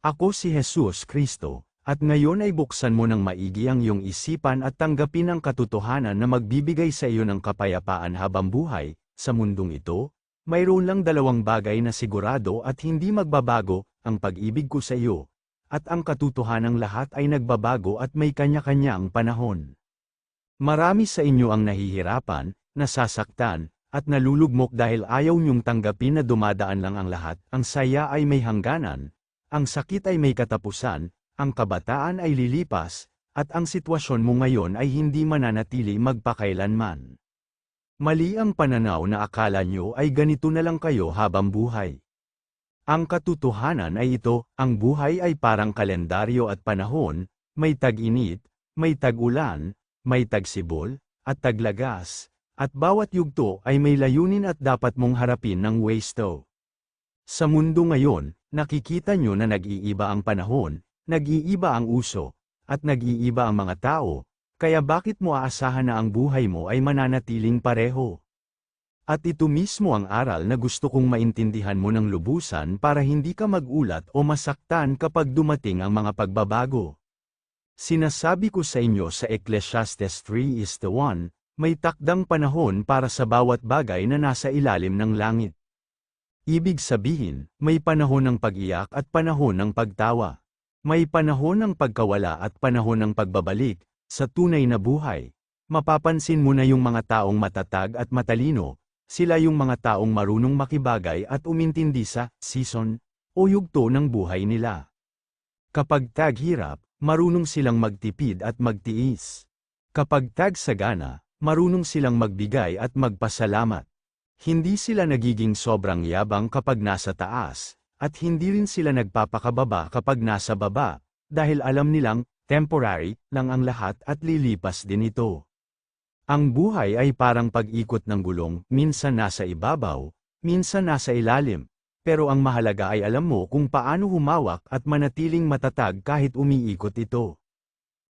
Ako si Jesus Kristo, at ngayon ay buksan mo ng maigi ang iyong isipan at tanggapin ang katotohanan na magbibigay sa iyo ng kapayapaan habang buhay. Sa mundong ito, mayroon lang dalawang bagay na sigurado at hindi magbabago, ang pag-ibig ko sa iyo, at ang katotohanang lahat ay nagbabago at may kanya-kanyang panahon. Marami sa inyo ang nahihirapan, nasasaktan, at nalulugmok dahil ayaw niyong tanggapin na dumadaan lang ang lahat. Ang saya ay may hangganan, ang sakit ay may katapusan, ang kabataan ay lilipas, at ang sitwasyon mo ngayon ay hindi mananatili magpakailanman. Mali ang pananaw na akala nyo ay ganito na lang kayo habang buhay. Ang katotohanan ay ito, ang buhay ay parang kalendaryo at panahon, may tag-init, may tag-ulan, may tagsibol, at taglagas, at bawat yugto ay may layunin at dapat mong harapin ng wasto. Sa mundo ngayon, nakikita nyo na nag-iiba ang panahon, nag-iiba ang uso, at nag-iiba ang mga tao, kaya bakit mo aasahan na ang buhay mo ay mananatiling pareho? At ito mismo ang aral na gusto kong maintindihan mo ng lubusan para hindi ka magulat o masaktan kapag dumating ang mga pagbabago. Sinasabi ko sa inyo sa Ecclesiastes 3:1, may takdang panahon para sa bawat bagay na nasa ilalim ng langit. Ibig sabihin, may panahon ng pag-iyak at panahon ng pagtawa. May panahon ng pagkawala at panahon ng pagbabalik. Sa tunay na buhay, mapapansin mo na yung mga taong matatag at matalino, sila yung mga taong marunong makibagay at umintindi sa season o yugto ng buhay nila. Kapag taghirap, marunong silang magtipid at magtiis. Kapag tagsagana, marunong silang magbigay at magpasalamat. Hindi sila nagiging sobrang yabang kapag nasa taas, at hindi rin sila nagpapakababa kapag nasa baba, dahil alam nilang temporary lang ang lahat at lilipas din ito. Ang buhay ay parang pag-ikot ng gulong, minsan nasa ibabaw, minsan nasa ilalim, pero ang mahalaga ay alam mo kung paano humawak at manatiling matatag kahit umiikot ito.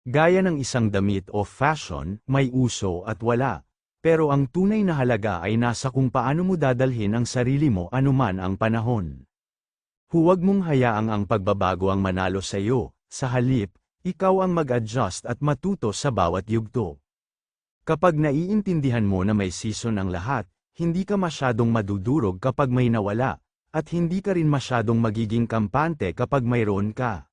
Gaya ng isang damit o fashion, may uso at wala, pero ang tunay na halaga ay nasa kung paano mo dadalhin ang sarili mo anuman ang panahon. Huwag mong hayaang ang pagbabago ang manalo sa iyo, sa halip, ikaw ang mag-adjust at matuto sa bawat yugto. Kapag naiintindihan mo na may season ang lahat, hindi ka masyadong madudurog kapag may nawala, at hindi ka rin masyadong magiging kampante kapag mayroon ka.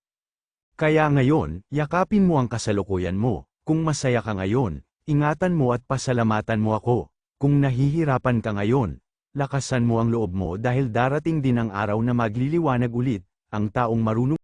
Kaya ngayon, yakapin mo ang kasalukuyan mo. Kung masaya ka ngayon, ingatan mo at pasalamatan mo ako. Kung nahihirapan ka ngayon, lakasan mo ang loob mo dahil darating din ang araw na magliliwanag ulit, ang taong marunong